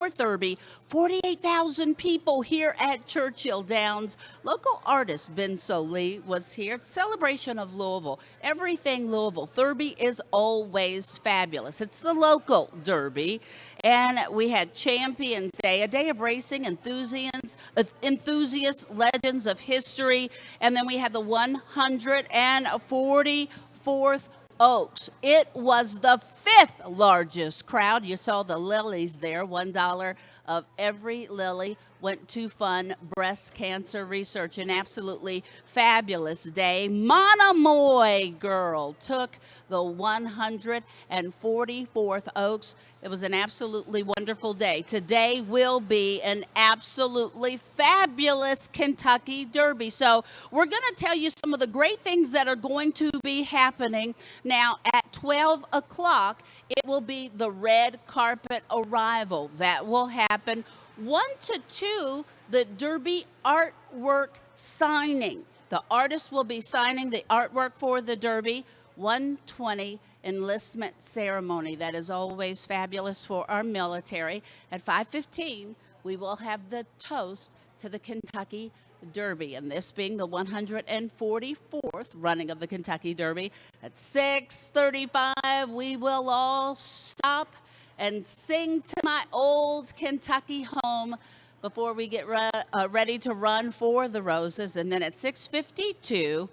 Derby, 48,000 people here at Churchill Downs. Local artist Ben Sollee was here. Celebration of Louisville. Everything Louisville. Derby is always fabulous. It's the local Derby. And we had Champions Day, a day of racing enthusiasts, legends of history. And then we had the 144th Oaks. It was the 5th largest crowd. You saw the lilies there. $1 of every lily went to fund breast cancer research. An absolutely fabulous day. Monomoy girl took the 144th Oaks. It was an absolutely wonderful day. Today will be an absolutely fabulous Kentucky Derby. So we're going to tell you some of the great things that are going to be happening. Now at 12 o'clock, it will be the red carpet arrival. That will happen. 1 to 2, the Derby artwork signing. The artist will be signing the artwork for the Derby. 1:20 enlistment ceremony. That is always fabulous for our military. At 5:15, we will have the toast to the Kentucky Derby, and this being the 144th running of the Kentucky Derby. At 6:35, we will all stop and sing to my old Kentucky home before we get ready to run for the Roses. And then at 6:52,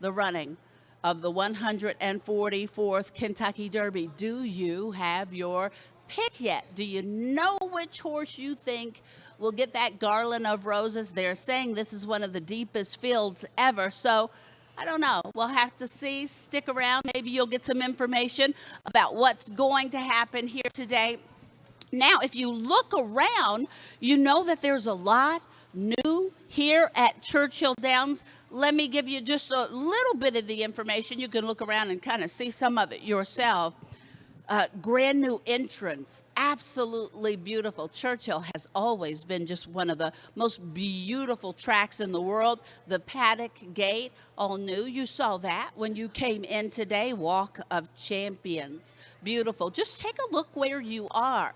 the running of the 144th Kentucky Derby. Do you have your pick yet? Do you know which horse you think will get that garland of roses? They're saying this is one of the deepest fields ever. So I don't know. We'll have to see. Stick around. Maybe you'll get some information about what's going to happen here today. Now, if you look around, you know that there's a lot new here at Churchill Downs. Let me give you just a little bit of the information. You can look around and kind of see some of it yourself. Brand new entrance, absolutely beautiful. Churchill has always been just one of the most beautiful tracks in the world. The Paddock Gate, all new. You saw that when you came in today. Walk of Champions, beautiful. Just take a look where you are.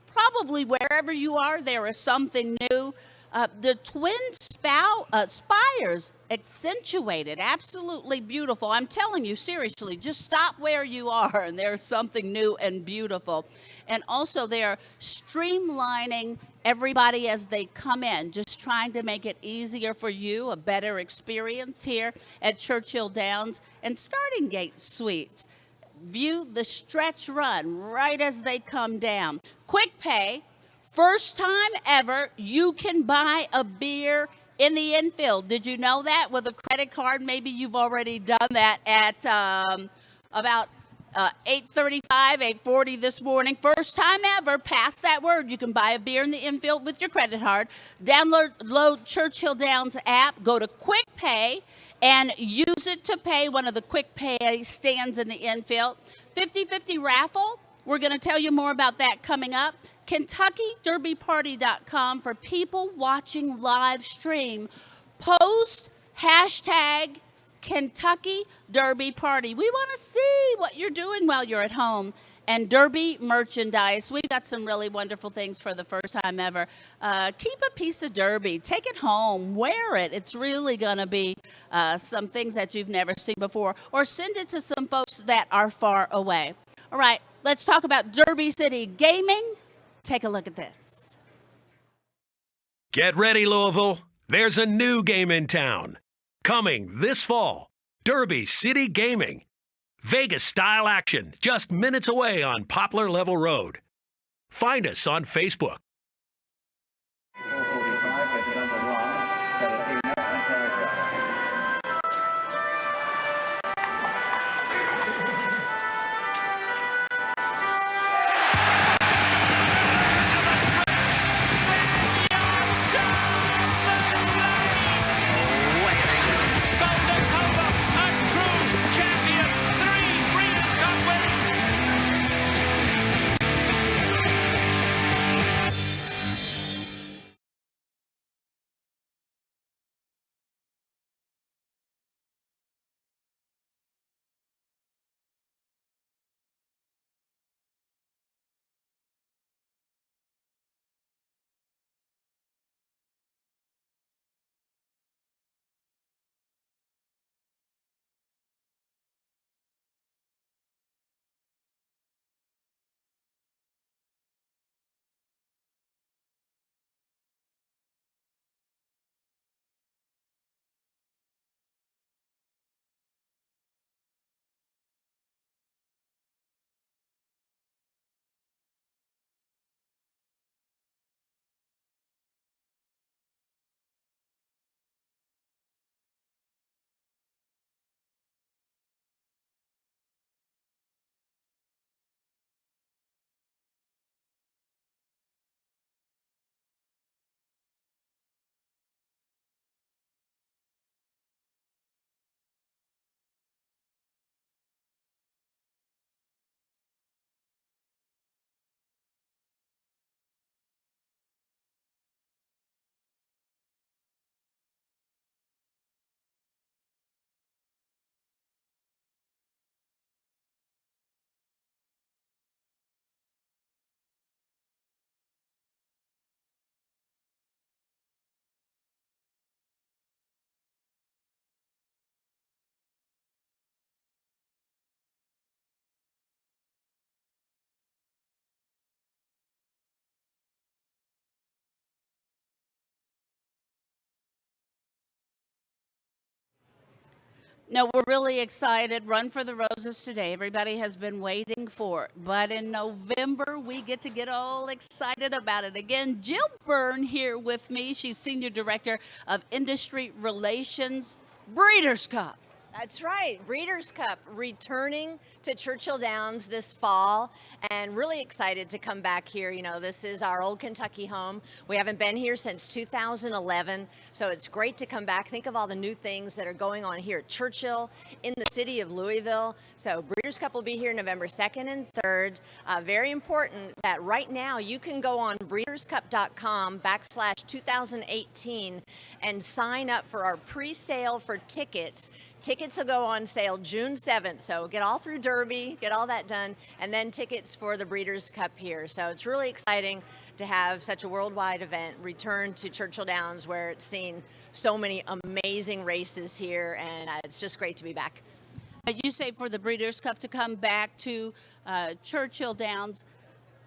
Probably wherever you are, there is something new. The twin spires accentuated, absolutely beautiful. I'm telling you, seriously, just stop where you are and there's something new and beautiful. And also they are streamlining everybody as they come in, just trying to make it easier for you, a better experience here at Churchill Downs. And Starting Gate Suites, view the stretch run right as they come down. Quick pay. First time ever, you can buy a beer in the infield. Did you know that with a credit card? Maybe you've already done that at about 8:35, 8:40 this morning. First time ever, pass that word. You can buy a beer in the infield with your credit card. Download Churchill Downs app, go to Quick Pay, and use it to pay. One of the Quick Pay stands in the infield. 50/50 raffle. We're going to tell you more about that coming up. KentuckyDerbyParty.com for people watching live stream. Post hashtag Kentucky Derby Party. We want to see what you're doing while you're at home. And Derby merchandise. We've got some really wonderful things for the first time ever. Keep a piece of Derby. Take it home. Wear it. It's really going to be some things that you've never seen before. Or send it to some folks that are far away. All right, let's talk about Derby City Gaming. Take a look at this. Get ready, Louisville. There's a new game in town. Coming this fall, Derby City Gaming. Vegas-style action just minutes away on Poplar Level Road. Find us on Facebook. No, we're really excited. Run for the Roses today. Everybody has been waiting for it. But in November, we get all excited about it. Again, Jill Byrne here with me. She's Senior Director of Industry Relations, Breeders' Cup. That's right. Breeders' Cup returning to Churchill Downs this fall, and really excited to come back here. You know, this is our old Kentucky home. We haven't been here since 2011, so it's great to come back. Think of all the new things that are going on here at Churchill, in the city of Louisville. So Breeders' Cup will be here November 2nd and 3rd. Very important that right now you can go on breederscup.com/2018 and sign up for our pre-sale for tickets. Tickets will go on sale June 7th, so get all through Derby, get all that done, and then tickets for the Breeders' Cup here. So it's really exciting to have such a worldwide event return to Churchill Downs, where it's seen so many amazing races here, and it's just great to be back. You say for the Breeders' Cup to come back to Churchill Downs.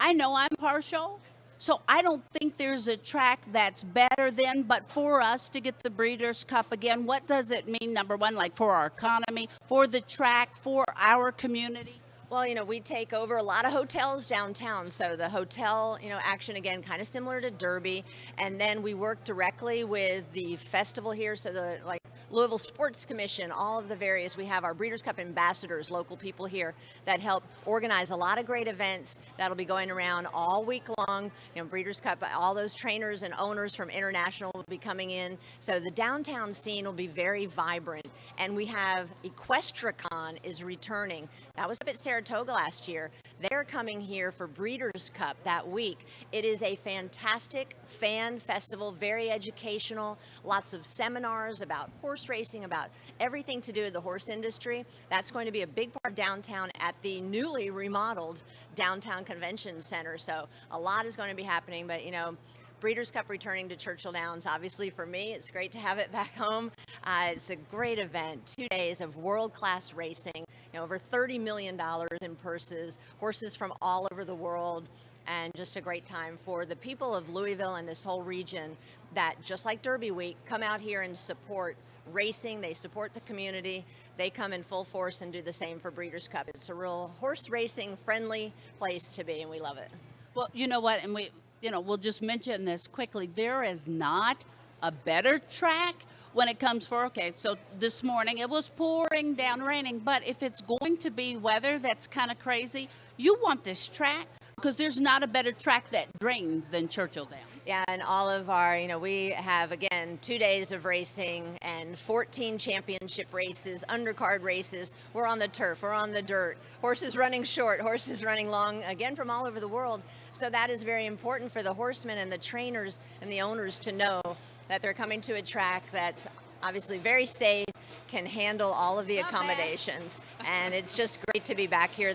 I know I'm partial, so I don't think there's a track that's better than, but for us to get the Breeders' Cup again, what does it mean, number one, like for our economy, for the track, for our community? Well, you know, we take over a lot of hotels downtown. So the hotel, you know, action again, kind of similar to Derby. And then we work directly with the festival here. So the like Louisville Sports Commission, all of the various, we have our Breeders' Cup ambassadors, local people here that help organize a lot of great events that'll be going around all week long. You know, Breeders' Cup, all those trainers and owners from International will be coming in. So the downtown scene will be very vibrant. And we have EquestriaCon is returning. That was up at Saratoga last year. They're coming here for Breeders' Cup that week. It is a fantastic fan festival, very educational, lots of seminars about horse racing, about everything to do with the horse industry. That's going to be a big part downtown at the newly remodeled Downtown Convention Center. So a lot is going to be happening, but you know, Breeders' Cup returning to Churchill Downs. Obviously for me, it's great to have it back home. It's a great event, 2 days of world-class racing, you know, over $30 million in purses, horses from all over the world, and just a great time for the people of Louisville and this whole region that, just like Derby Week, come out here and support racing. They support the community. They come in full force and do the same for Breeders' Cup. It's a real horse racing friendly place to be, and we love it. Well, you know what, and we'll just mention this quickly. There is not a better track when it comes for, okay, so this morning it was pouring down, raining, but if it's going to be weather that's kind of crazy, you want this track because there's not a better track that drains than Churchill Downs. Yeah, and all of our, you know, we have, again, 2 days of racing and 14 championship races, undercard races. We're on the turf, we're on the dirt, horses running short, horses running long, again, from all over the world. So that is very important for the horsemen and the trainers and the owners to know that they're coming to a track that's obviously very safe, can handle all of the accommodations. And it's just great to be back here.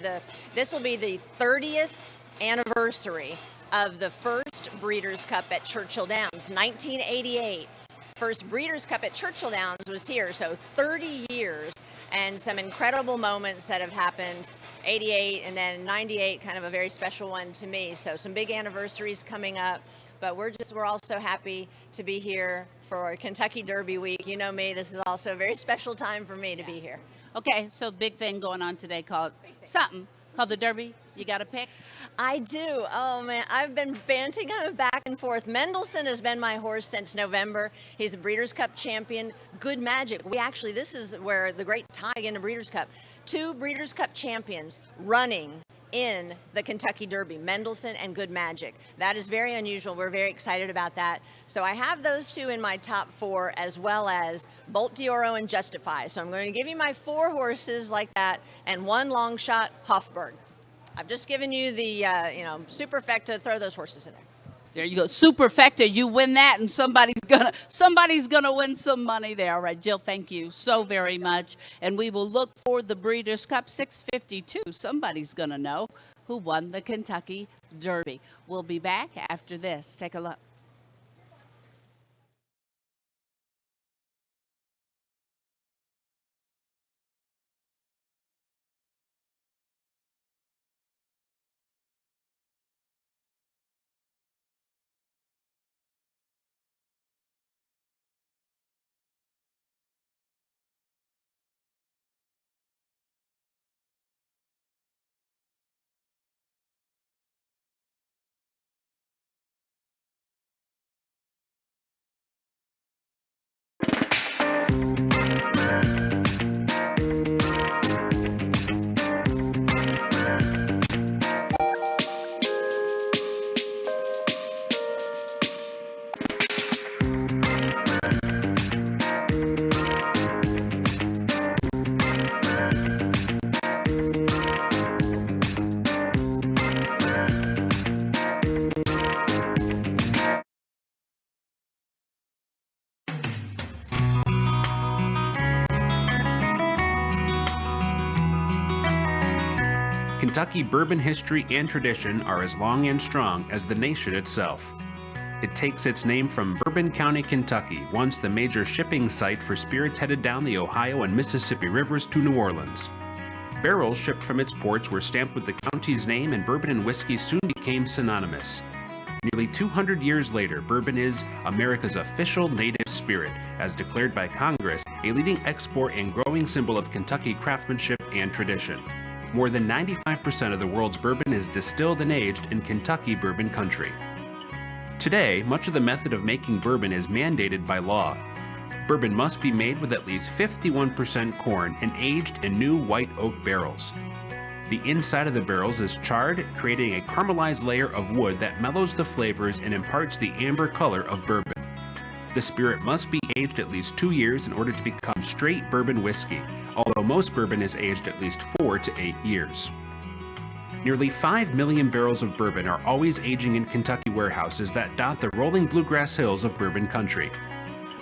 This will be the 30th anniversary of the first Breeders' Cup at Churchill Downs, 1988. First Breeders' Cup at Churchill Downs was here, so 30 years and some incredible moments that have happened. 88 and then 98, kind of a very special one to me. So some big anniversaries coming up, but we're also happy to be here for Kentucky Derby Week. You know me, this is also a very special time for me to be here. Okay, so big thing going on today called the Derby. You got a pick? I do. Oh, man. I've been banting him back and forth. Mendelssohn has been my horse since November. He's a Breeders' Cup champion. Good Magic. This is where the great tie in the Breeders' Cup. 2 Breeders' Cup champions running in the Kentucky Derby, Mendelssohn and Good Magic. That is very unusual. We're very excited about that. So I have those 2 in my top 4, as well as Bolt d'Oro and Justify. So I'm going to give you my 4 horses like that, and 1 long shot, Hofburg. I've just given you the, superfecta to throw those horses in there. There you go, superfecta. You win that, and somebody's gonna win some money there. All right, Jill, thank you so very much, and we will look for the Breeders' Cup 652. Somebody's gonna know who won the Kentucky Derby. We'll be back after this. Take a look. Kentucky bourbon history and tradition are as long and strong as the nation itself. It takes its name from Bourbon County, Kentucky, once the major shipping site for spirits headed down the Ohio and Mississippi rivers to New Orleans. Barrels shipped from its ports were stamped with the county's name, and bourbon and whiskey soon became synonymous. Nearly 200 years later, bourbon is America's official native spirit, as declared by Congress, a leading export and growing symbol of Kentucky craftsmanship and tradition. More than 95% of the world's bourbon is distilled and aged in Kentucky bourbon country. Today, much of the method of making bourbon is mandated by law. Bourbon must be made with at least 51% corn and aged in new white oak barrels. The inside of the barrels is charred, creating a caramelized layer of wood that mellows the flavors and imparts the amber color of bourbon. The spirit must be aged at least 2 years in order to become straight bourbon whiskey, although most bourbon is aged at least 4 to 8 years. Nearly 5 million barrels of bourbon are always aging in Kentucky warehouses that dot the rolling bluegrass hills of bourbon country.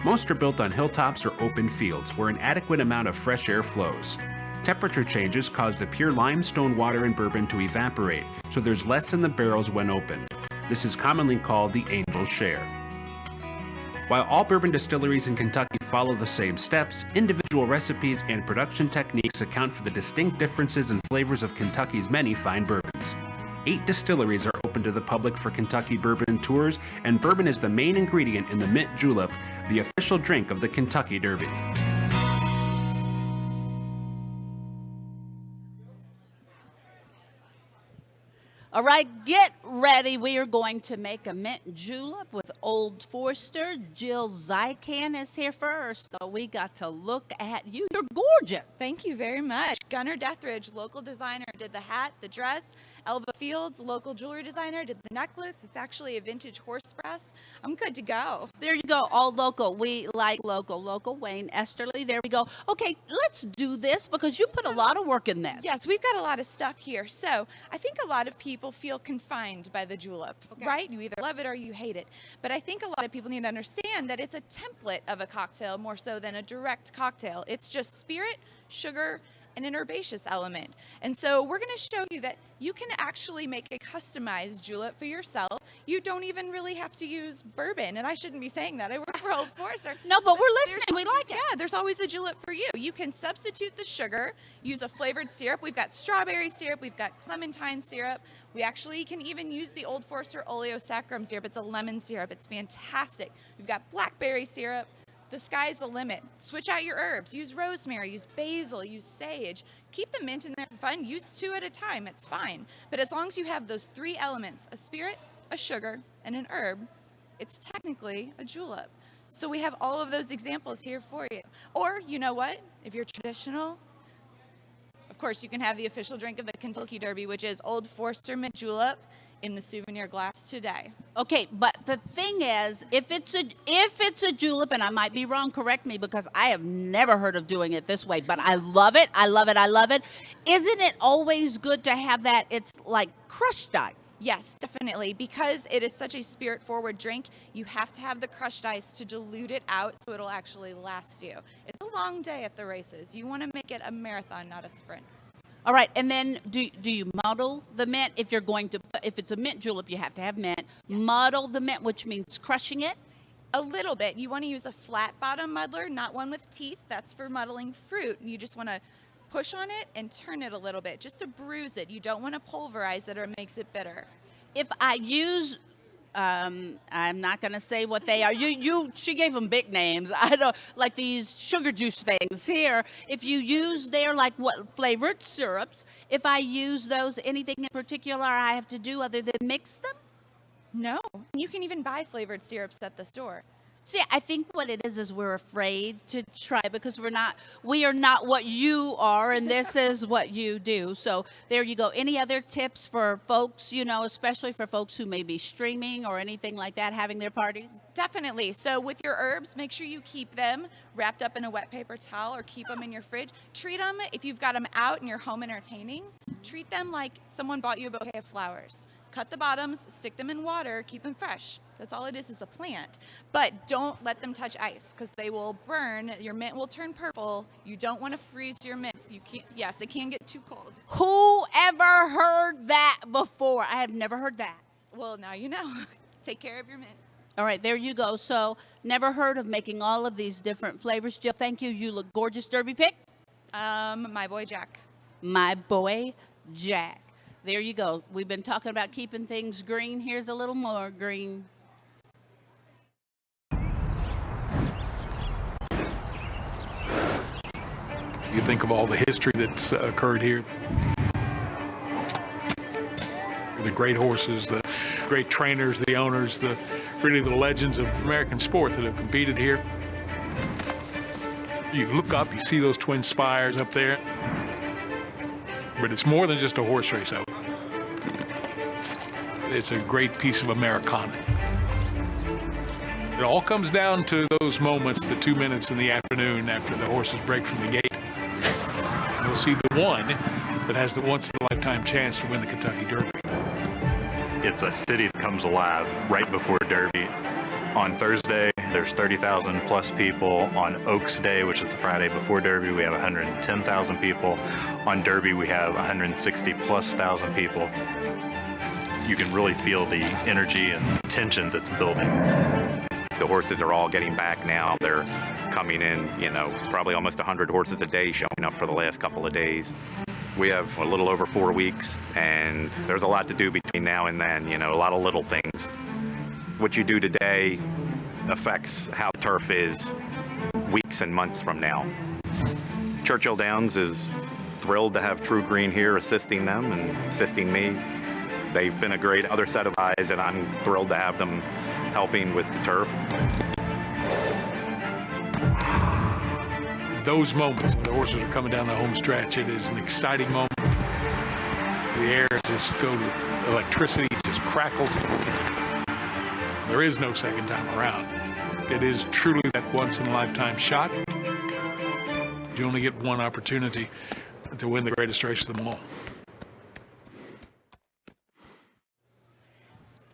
Most are built on hilltops or open fields where an adequate amount of fresh air flows. Temperature changes cause the pure limestone water in bourbon to evaporate, so there's less in the barrels when opened. This is commonly called the angel's share. While all bourbon distilleries in Kentucky follow the same steps, individual recipes and production techniques account for the distinct differences and flavors of Kentucky's many fine bourbons. 8 distilleries are open to the public for Kentucky bourbon tours, and bourbon is the main ingredient in the mint julep, the official drink of the Kentucky Derby. All right, get ready. We are going to make a mint julep with Old Forester. Jill Zykan is here first, so we got to look at you. You're gorgeous. Thank you very much. Gunnar Deathridge, local designer, did the hat, the dress. Elva Fields, local jewelry designer, did the necklace. It's actually a vintage horse brass. I'm good to go. There you go, all local. We like local. Local, Wayne Esterly. There we go. Okay, let's do this because you put a lot of work in this. Yes, we've got a lot of stuff here. So I think a lot of people feel confined by the julep, right? You either love it or you hate it. But I think a lot of people need to understand that it's a template of a cocktail more so than a direct cocktail. It's just spirit, sugar, and an herbaceous element. And so we're going to show you that you can actually make a customized julep for yourself. You don't even really have to use bourbon. And I shouldn't be saying that. I work for Old Forester. No, but we're listening. We like it. Yeah, there's always a julep for you. You can substitute the sugar, use a flavored syrup. We've got strawberry syrup. We've got clementine syrup. We actually can even use the Old Forester oleosaccharum syrup. It's a lemon syrup. It's fantastic. We've got blackberry syrup. The sky's the limit. Switch out your herbs. Use rosemary, use basil, use sage. Keep the mint in there for fun. Use 2 at a time. It's fine. But as long as you have those 3 elements, a spirit, a sugar, and an herb, it's technically a julep. So we have all of those examples here for you. Or, you know what? If you're traditional, of course, you can have the official drink of the Kentucky Derby, which is Old Forester Mint Julep in the souvenir glass today. Okay, but the thing is, if it's a julep, and I might be wrong, correct me, because I have never heard of doing it this way, but I love it, I love it, I love it. Isn't it always good to have that, it's like crushed ice? Yes, definitely. Because it is such a spirit-forward drink, you have to have the crushed ice to dilute it out so it'll actually last you. It's a long day at the races. You want to make it a marathon, not a sprint. All right, and then do you muddle the mint? If it's a mint julep, you have to have mint. Muddle the mint, which means crushing it? A little bit. You want to use a flat bottom muddler, not one with teeth. That's for muddling fruit. You just want to push on it and turn it a little bit just to bruise it. You don't want to pulverize it or it makes it bitter. If I use I'm not gonna say what they are. She gave them big names. I don't like these sugar juice things here. If you use their like what flavored syrups, if I use those, anything in particular I have to do other than mix them? No, you can even buy flavored syrups at the store. See, I think what it is we're afraid to try because we are not what you are, and this is what you do. So there you go. Any other tips for folks, especially for folks who may be streaming or anything like that, having their parties? Definitely. So with your herbs, make sure you keep them wrapped up in a wet paper towel or keep them in your fridge. Treat them, if you've got them out and you're home entertaining, treat them like someone bought you a bouquet of flowers. cut the bottoms, stick them in water, keep them fresh. That's all it is a plant. But don't let them touch ice because they will burn. Your mint will turn purple. You don't want to freeze your mint. You can't. Yes, it can get too cold. Who ever heard that before? I have never heard that. Well, now you know. Take care of your mints. All right, there you go. So, never heard of making all of these different flavors. Jill, thank you. You look gorgeous, Derby pick. My boy Jack. My boy, Jack. There you go. We've been talking about keeping things green. Here's a little more green. You think of all the history that's occurred here. The great horses, the great trainers, the owners, really the legends of American sport that have competed here. You look up, you see those twin spires up there. But it's more than just a horse race, though. It's a great piece of Americana. It all comes down to those moments, the 2 minutes in the afternoon after the horses break from the gate. You'll see the one that has the once-in-a-lifetime chance to win the Kentucky Derby. It's a city that comes alive right before Derby. On Thursday, there's 30,000 plus people. On Oaks Day, which is the Friday before Derby, we have 110,000 people. On Derby, we have 160 plus thousand people. You can really feel the energy and tension that's building. The horses are all getting back now. They're coming in, probably almost 100 horses a day showing up for the last couple of days. We have a little over 4 weeks, and there's a lot to do between now and then, a lot of little things. What you do today affects how the turf is weeks and months from now. Churchill Downs is thrilled to have True Green here assisting them and assisting me. They've been a great other set of eyes, and I'm thrilled to have them helping with the turf. Those moments when the horses are coming down the home stretch, it is an exciting moment. The air is just filled with electricity, it just crackles. There is no second time around. It is truly that once-in-a-lifetime shot. You only get one opportunity to win the greatest race of them all.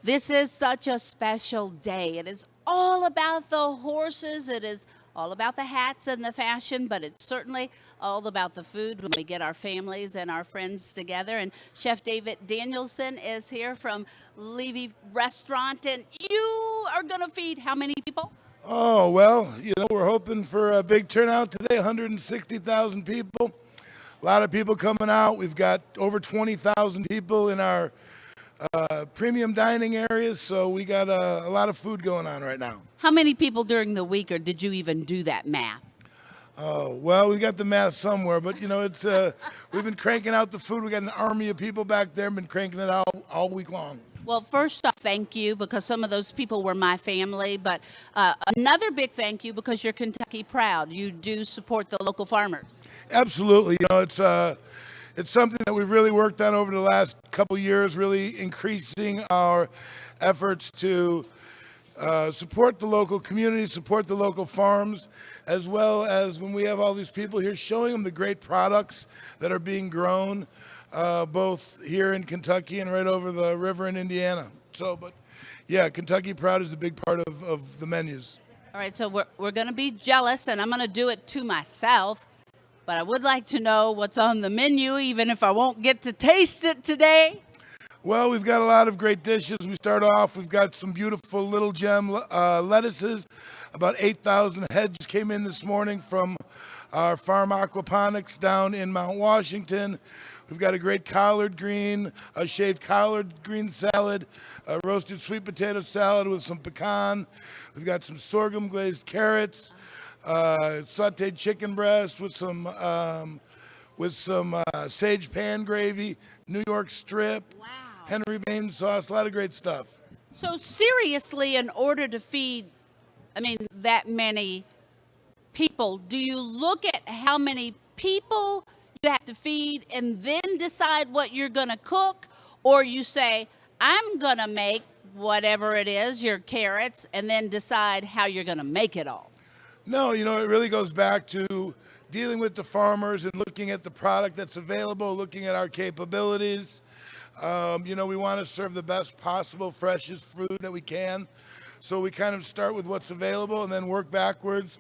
This is such a special day. It is all about the horses. It is all about the hats and the fashion, but it's certainly all about the food when we get our families and our friends together. And Chef David Danielson is here from Levy Restaurant, and you are going to feed how many people? Oh, well, we're hoping for a big turnout today, 160,000 people. A lot of people coming out. We've got over 20,000 people in our premium dining areas, so we got a lot of food going on right now. How many people during the week, or did you even do that math? Oh, well, we got the math somewhere, but it's we've been cranking out the food. We got an army of people back there, been cranking it out all week long. Well, first off, thank you, because some of those people were my family, but another big thank you because you're Kentucky proud. You do support the local farmers. Absolutely. It's something that we've really worked on over the last couple years, really increasing our efforts to support the local community, support the local farms, as well as when we have all these people here showing them the great products that are being grown, both here in Kentucky and right over the river in Indiana. But yeah, Kentucky Proud is a big part of the menus. All right, so we're going to be jealous, and I'm going to do it to myself. But I would like to know what's on the menu, even if I won't get to taste it today. Well, we've got a lot of great dishes. We start off, we've got some beautiful Little Gem lettuces. About 8,000 heads came in this morning from our farm aquaponics down in Mount Washington. We've got a great collard green, a shaved collard green salad, a roasted sweet potato salad with some pecan. We've got some sorghum glazed carrots. Sauteed chicken breast with some sage pan gravy, New York strip, wow, Henry Bain sauce, a lot of great stuff. So seriously, in order to feed, that many people, do you look at how many people you have to feed and then decide what you're going to cook? Or you say, I'm going to make whatever it is, your carrots, and then decide how you're going to make it all? No, it really goes back to dealing with the farmers and looking at the product that's available, looking at our capabilities. We want to serve the best possible, freshest food that we can. So we kind of start with what's available and then work backwards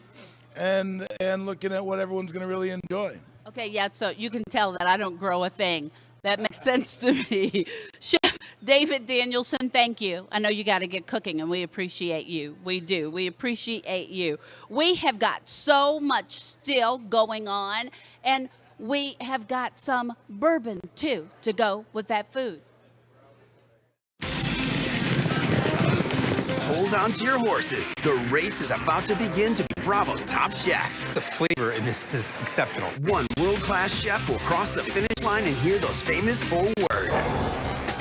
and looking at what everyone's going to really enjoy. Okay, yeah, so you can tell that I don't grow a thing. That makes sense to me. Chef David Danielson, thank you. I know you got to get cooking, and we appreciate you. We do. We appreciate you. We have got so much still going on, and we have got some bourbon, too, to go with that food. Hold on to your horses. The race is about to begin to be Bravo's top chef. The flavor in this is exceptional. One world-class chef will cross the finish line and hear those famous 4 words.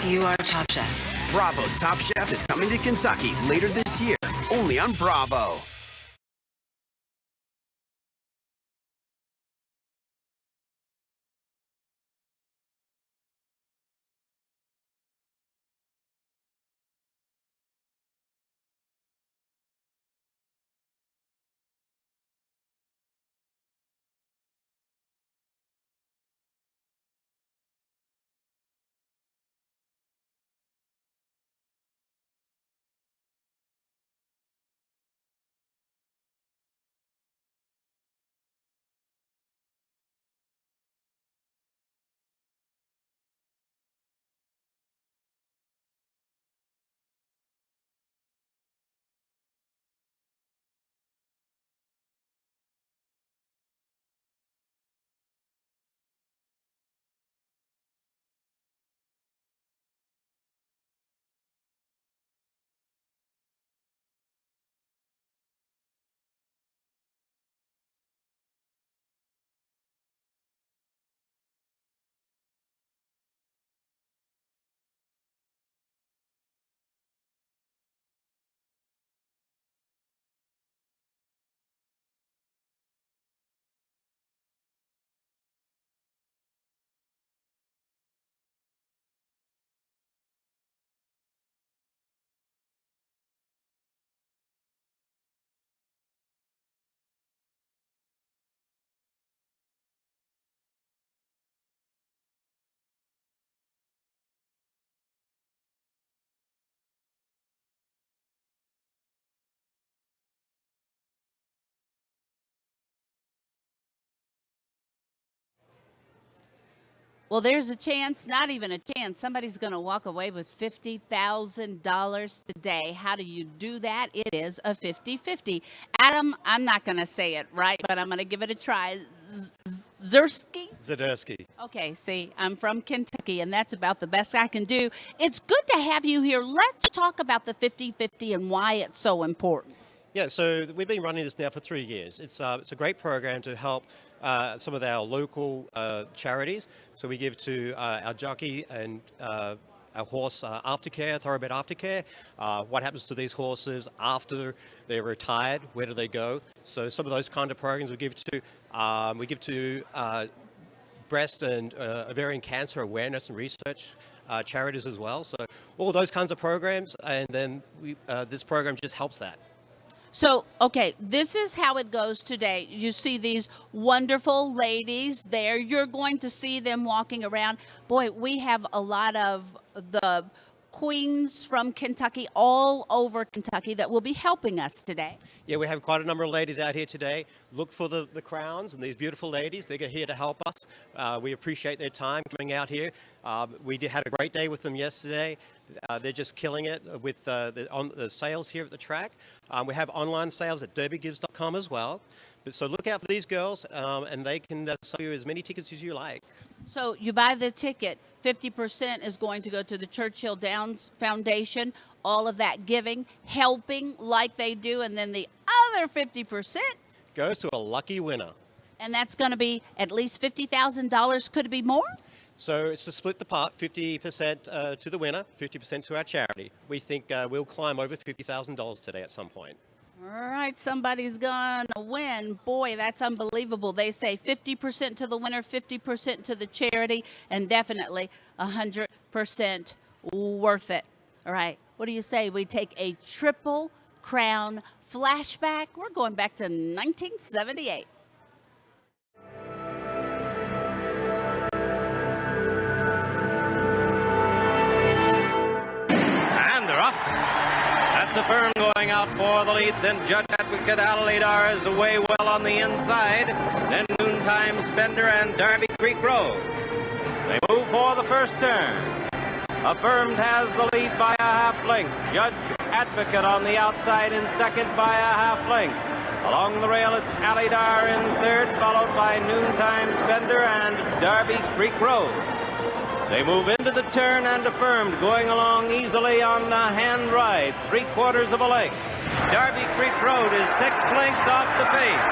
You are top chef. Bravo's top chef is coming to Kentucky later this year, only on Bravo. Well, there's a chance, not even a chance, somebody's going to walk away with $50,000 today. How do you do that? It is a 50-50. Adam, I'm not going to say it right, but I'm going to give it a try. Zadarsky. Okay, see, I'm from Kentucky, and that's about the best I can do. It's good to have you here. Let's talk about the 50-50 and why it's so important. Yeah, so we've been running this now for 3 years. It's a great program to help some of our local charities. So we give to our jockey and our horse aftercare, thoroughbred aftercare. What happens to these horses after they're retired? Where do they go? So some of those kind of programs we give to. We give to breast and ovarian cancer awareness and research charities as well. So all those kinds of programs, and then this program just helps that. So, okay, this is how it goes today. You see these wonderful ladies there. You're going to see them walking around. Boy, we have a lot of the queens from Kentucky, all over Kentucky, that will be helping us today. Yeah, we have quite a number of ladies out here today. Look for the crowns and these beautiful ladies. They're here to help us. We appreciate their time coming out here. We had a great day with them yesterday. They're just killing it with the sales here at the track. We have online sales at derbygives.com as well. So look out for these girls, and they can sell you as many tickets as you like. So you buy the ticket, 50% is going to go to the Churchill Downs Foundation, all of that giving, helping like they do, and then the other 50% goes to a lucky winner. And that's going to be at least $50,000. Could it be more? So it's to split the part, 50% to the winner, 50% to our charity. We think we'll climb over $50,000 today at some point. All right, somebody's going to win. Boy, that's unbelievable. They say 50% to the winner, 50% to the charity, and definitely 100% worth it. All right, what do you say we take a Triple Crown flashback? We're going back to 1978. It's Affirm going out for the lead. Then Judge Advocate Alidar is away well on the inside. Then Noontime Spender and Derby Creek Road. They move for the first turn. Affirmed has the lead by a half length. Judge Advocate on the outside in second by a half length. Along the rail, it's Alidar in third, followed by Noontime Spender and Derby Creek Road. They move into the turn and Affirmed going along easily on a hand ride, 3/4 of a length. Derby Creek Road is 6 lengths off the pace.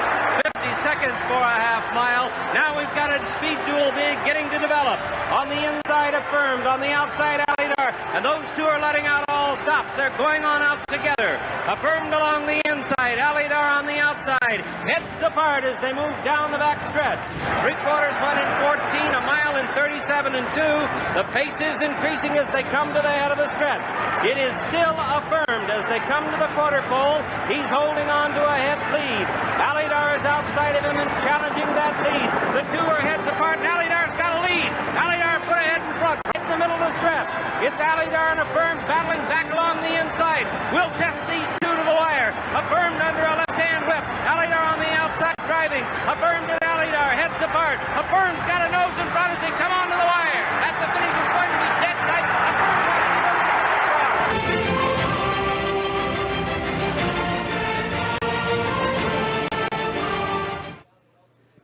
50 seconds for a half mile. Now we've got a speed duel beginning to develop. On the inside, Affirmed. On the outside, Alidar. And those two are letting out all stops. They're going on out together. Affirmed along the inside. Alidar on the outside. Heads apart as they move down the back stretch. 3/4 1 in 14. A mile in 37 and 2. The pace is increasing as they come to the head of the stretch. It is still Affirmed as they come to the quarter pole. He's holding on to a head lead. Alidar is outside of him and challenging that lead. The two are heads apart, and Alidar's got a lead. Alidar put ahead in front, right in the middle of the stretch. It's Alidar and Affirmed battling back along the inside. We'll test these two to the wire. Affirmed under a left-hand whip. Alidar on the outside driving. Affirmed and Alidar heads apart. Affirmed's got a nose in front as they come onto the wire. At the finish is going to be dead tight.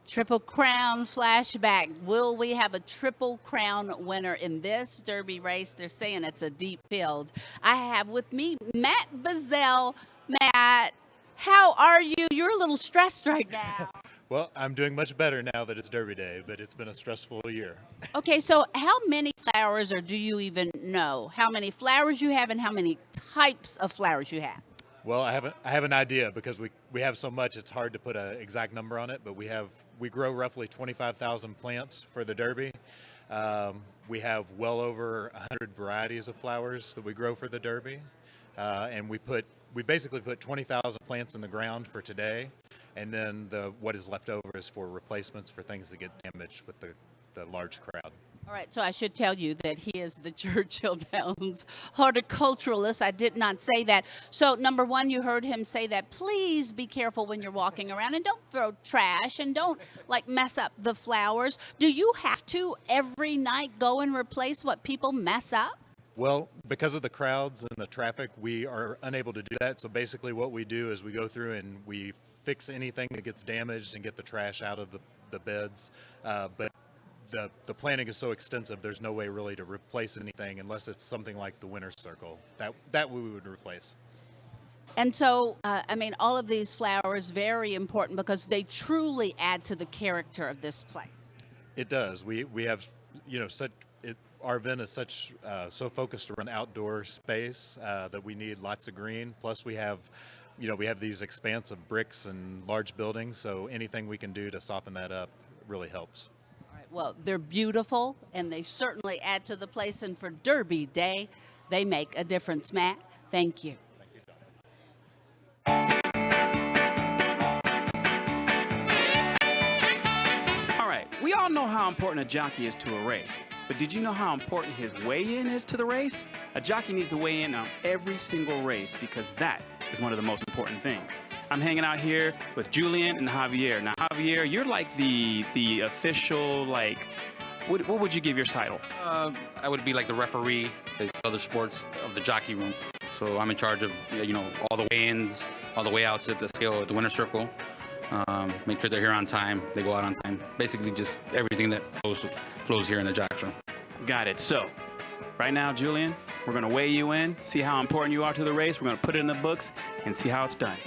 Triple Crown flashback. Will we have a Triple Crown winner in this Derby race? They're saying it's a deep field. I have with me Matt Bazell. Matt, how are you? You're a little stressed right now. Well, I'm doing much better now that it's Derby Day, but it's been a stressful year. Okay, so how many flowers, or do you even know how many flowers you have and how many types of flowers you have? Well, I have an idea because we have so much, it's hard to put an exact number on it, but we grow roughly 25,000 plants for the Derby. We have well over 100 varieties of flowers that we grow for the Derby. And we basically put 20,000 plants in the ground for today. And then what is left over is for replacements for things that get damaged with the large crowd. All right, so I should tell you that he is the Churchill Downs horticulturalist. I did not say that. So number one, you heard him say that please be careful when you're walking around and don't throw trash and don't mess up the flowers. Do you have to every night go and replace what people mess up? Well, because of the crowds and the traffic, we are unable to do that. So basically what we do is we go through and we fix anything that gets damaged and get the trash out of the beds. But the planting is so extensive, there's no way really to replace anything unless it's something like the winter circle. That we would replace. And so, all of these flowers, very important because they truly add to the character of this place. It does. We have, our event is so focused around outdoor space that we need lots of green. Plus we have these expansive bricks and large buildings, so anything we can do to soften that up really helps. All right, well, they're beautiful, and they certainly add to the place, and for Derby Day, they make a difference. Matt, thank you. Thank you, John. All right, we all know how important a jockey is to a race. But did you know how important his weigh-in is to the race? A jockey needs to weigh in on every single race because that is one of the most important things. I'm hanging out here with Julian and Javier. Now, Javier, you're like the official, what would you give your title? I would be like the referee, as other sports of the jockey room. So I'm in charge of, all the weigh-ins, all the weigh-outs at the scale, at the winner's circle. Make sure they're here on time, they go out on time. Basically just everything that flows here in the jock show. Got it. So, right now, Julian, we're going to weigh you in, see how important you are to the race. We're going to put it in the books and see how it's done.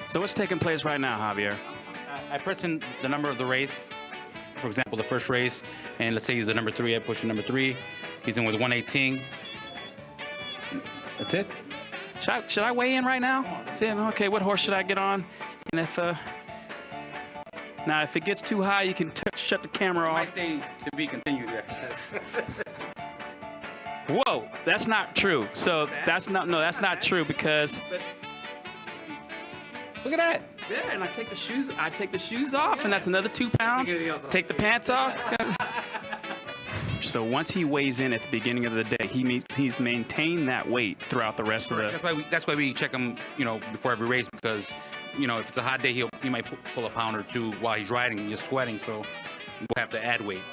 So what's taking place right now, Javier? I press in the number of the race. For example, the first race, and let's say he's the number 3, I push in number 3. He's in with 118. That's it. Should I weigh in right now? See, okay, what horse should I get on? And if it gets too high, you can shut the camera off. I might say to be continued. Whoa, that's not true. So that's not true because. Look at that. Yeah, and I take the shoes off, and that's another 2 pounds. Take the pants off. So once he weighs in at the beginning of the day, he's maintained that weight throughout the rest of the. That's why we check him, before every race, because, if it's a hot day, he might pull a pound or two while he's riding. He's sweating, so we'll have to add weight.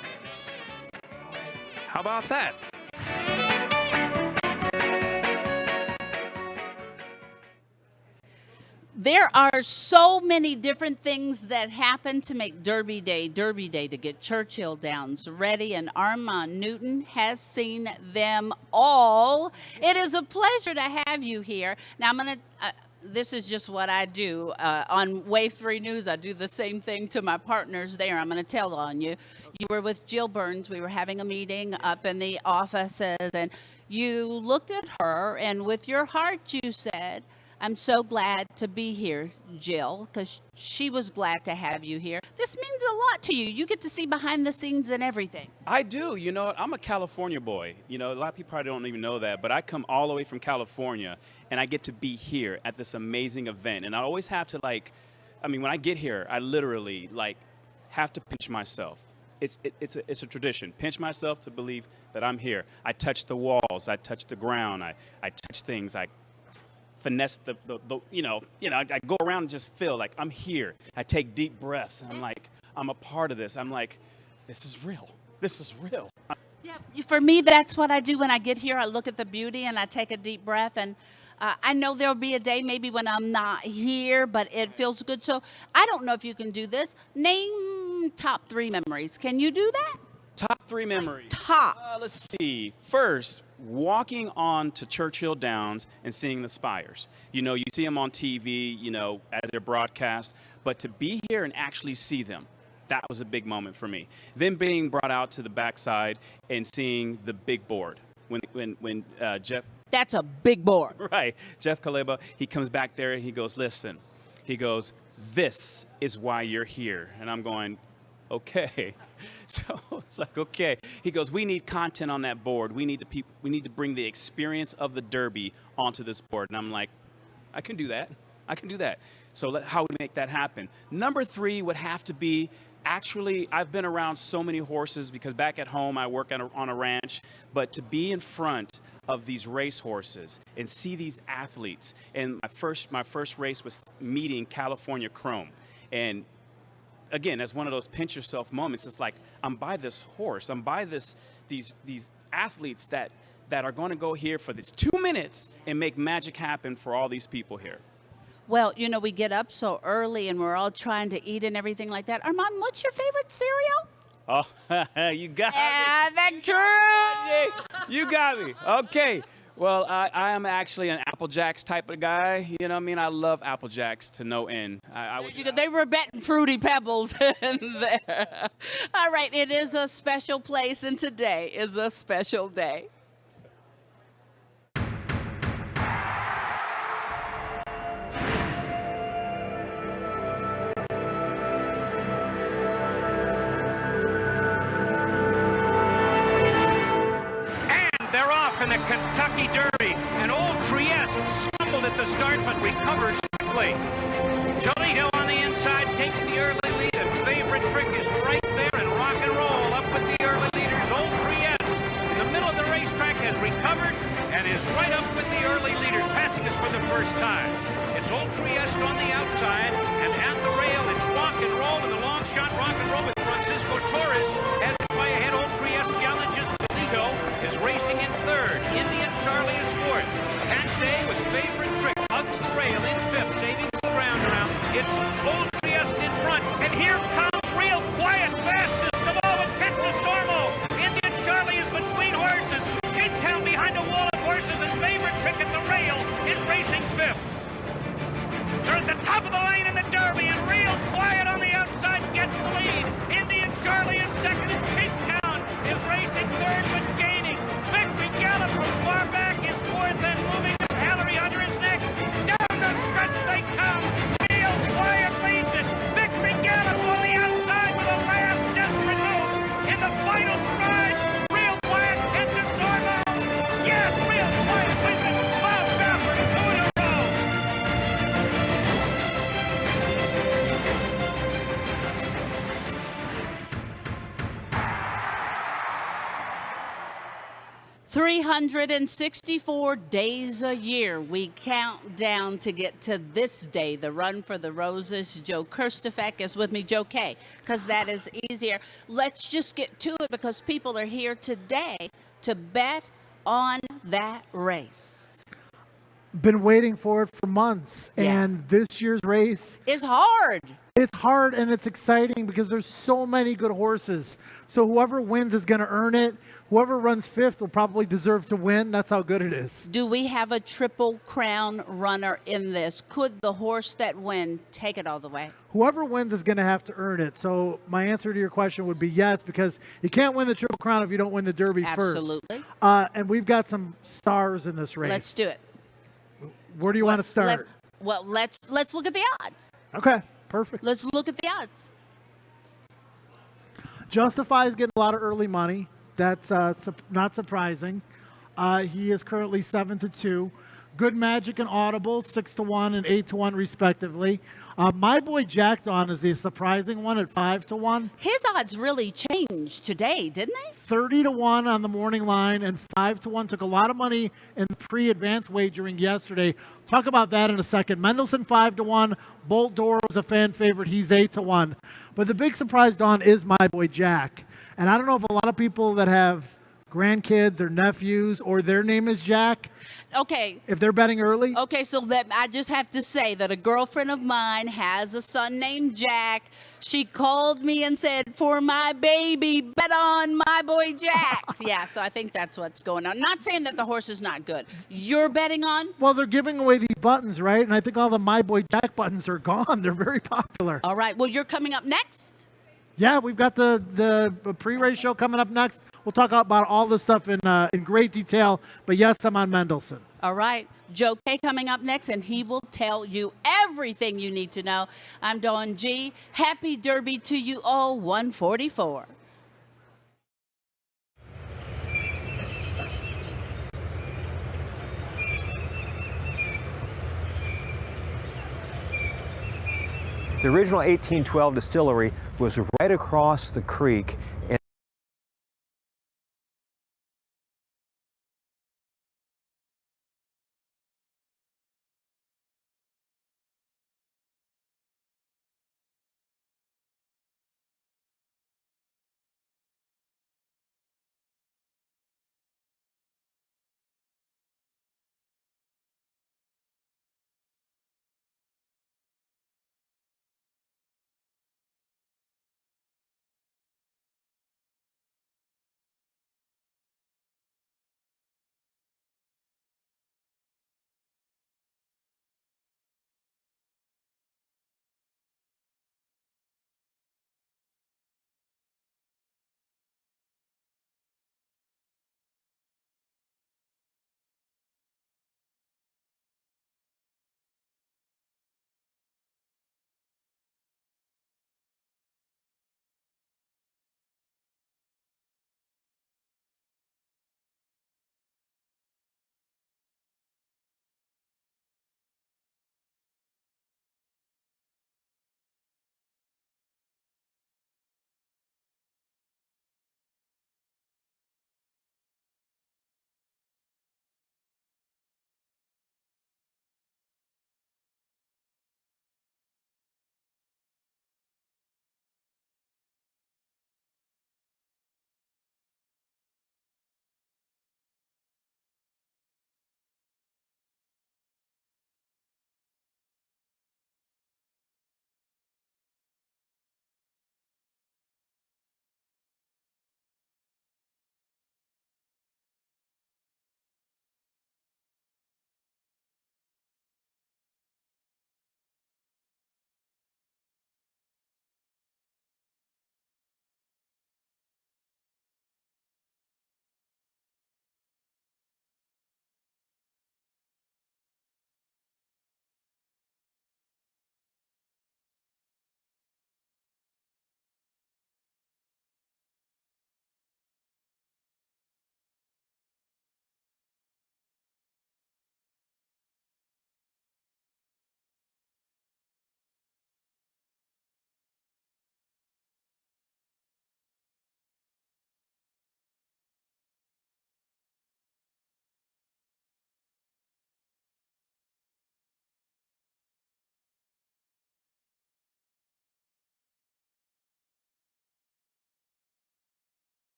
How about that? There are so many different things that happen to make Derby Day, to get Churchill Downs ready, and Armand Newton has seen them all. It is a pleasure to have you here. Now, this is just what I do. On Wave 3 News, I do the same thing to my partners there. I'm going to tell on you. You were with Jill Burns. We were having a meeting up in the offices, and you looked at her, and with your heart you said, I'm so glad to be here, Jill, because she was glad to have you here. This means a lot to you. You get to see behind the scenes and everything. I do. I'm a California boy. A lot of people probably don't even know that, but I come all the way from California, and I get to be here at this amazing event. And I always have to, when I get here, I literally, have to pinch myself. It's a tradition. Pinch myself to believe that I'm here. I touch the walls. I touch the ground. I touch things. I finesse I go around and just feel like I'm here. I take deep breaths, and I'm like, I'm a part of this. I'm like, this is real. This is real. Yeah, for me, that's what I do when I get here. I look at the beauty and I take a deep breath, and I know there'll be a day maybe when I'm not here, but it feels good. So I don't know if you can do this. Name top 3 memories. Can you do that? Top 3 memories. Let's see. First, walking on to Churchill Downs and seeing the spires. You see them on TV, as they're broadcast, but to be here and actually see them, that was a big moment for me. Then being brought out to the backside and seeing the big board. When Jeff... That's a big board. Right. Jeff Kaleba, he comes back there and he goes, listen. He goes, this is why you're here. And I'm going, okay. So it's like, okay. He goes, we need content on that board. We need to bring the experience of the Derby onto this board. And I'm like, I can do that. So how would we make that happen? Number 3 would have to be, actually, I've been around so many horses because back at home I work on a ranch, but to be in front of these race horses and see these athletes. And my first race was meeting California Chrome. And again, as one of those pinch yourself moments, it's like, I'm by this horse. I'm by these athletes that are going to go here for these 2 minutes and make magic happen for all these people here. Well, we get up so early and we're all trying to eat and everything like that. Armand, what's your favorite cereal? Oh, you got me. Yeah, that girl. You got me. Okay. Well, I am actually an Apple Jacks type of guy. You know what I mean? I love Apple Jacks to no end. They were betting Fruity Pebbles in there. All right, it is a special place, and today is a special day. They're off in the Kentucky Derby, and Old Trieste stumbled at the start but recovers quickly. Jolito on the inside takes the early lead, and Favorite Trick is right there, and Rock and Roll up with the early leaders. Old Trieste in the middle of the racetrack has recovered and is right up with the early leaders, passing us for the first time. It's Old Trieste on the outside, and at the rail it's Rock and Roll, and the long shot Rock and Roll with Francisco Torres has it by ahead. Old Trieste challenges is racing in third. Indian Charlie is fourth. Day with Favorite Trick hugs the rail in fifth, saving the ground around. It's Old Trieste in front, and here comes Real Quiet, fastest of all with Tetla Sormo. Indian Charlie is between horses. Midtown behind a wall of horses, and Favorite Trick at the rail is racing fifth. They're at the top of the lane in the Derby, and Real Quiet on the outside gets the lead. Indian Charlie is second, and Midtown is racing third but gaining. Victory Gallop from far back is fourth, and moving up. Hallery Hunter is next. Down the stretch they come. Real Quiet leads it. Victory Gallop on the outside with a last desperate move. In the final stride, Real Quiet gets the Sormo. Yes, Real Quiet wins it. Bob Baffert, 2 in a row. 364 days a year, we count down to get to this day, the Run for the Roses. Joe Kirstefek is with me, Joe K, because that is easier. Let's just get to it because people are here today to bet on that race. Been waiting for it for months, Yeah. and this year's race It's hard. It's hard and it's exciting because there's so many good horses. So whoever wins is going to earn it. Whoever runs fifth will probably deserve to win. That's how good it is. Do we have a Triple Crown runner in this? Could the horse that win take it all the way? Whoever wins is going to have to earn it. So my answer to your question would be yes, because you can't win the Triple Crown if you don't win the Derby first. Absolutely. And we've got some stars in this race. Let's do it. Where do you want to start? Let's look at the odds. Okay, perfect. Let's look at the odds. Justify is getting a lot of early money. That's not surprising. He is currently 7-2. Good Magic and Audible, 6-1 and 8-1 respectively. My boy Jack Dawn is the surprising one at 5-1. His odds really changed today, didn't they? 30-1 on the morning line and 5-1. Took a lot of money in the pre-advance wagering yesterday. Talk about that in a second. Mendelssohn 5-1. Bolt Door was a fan favorite. He's 8-1. But the big surprise, Dawn, is my boy Jack. And I don't know if a lot of people that have grandkids or nephews or their name is Jack. Okay. If they're betting early. Okay, so I just have to say that a girlfriend of mine has a son named Jack. She called me and said, for my baby, bet on my boy Jack. Yeah, so I think that's what's going on. Not saying that the horse is not good. You're betting on? Well, they're giving away these buttons, right? And I think all the My Boy Jack buttons are gone. They're very popular. All right, well, you're coming up next. Yeah, we've got the pre-race show coming up next. We'll talk about all this stuff in great detail. But yes, I'm on Mendelssohn. All right. Joe K coming up next, and he will tell you everything you need to know. I'm Dawn G. Happy Derby to you all, 144. The original 1812 distillery was right across the creek in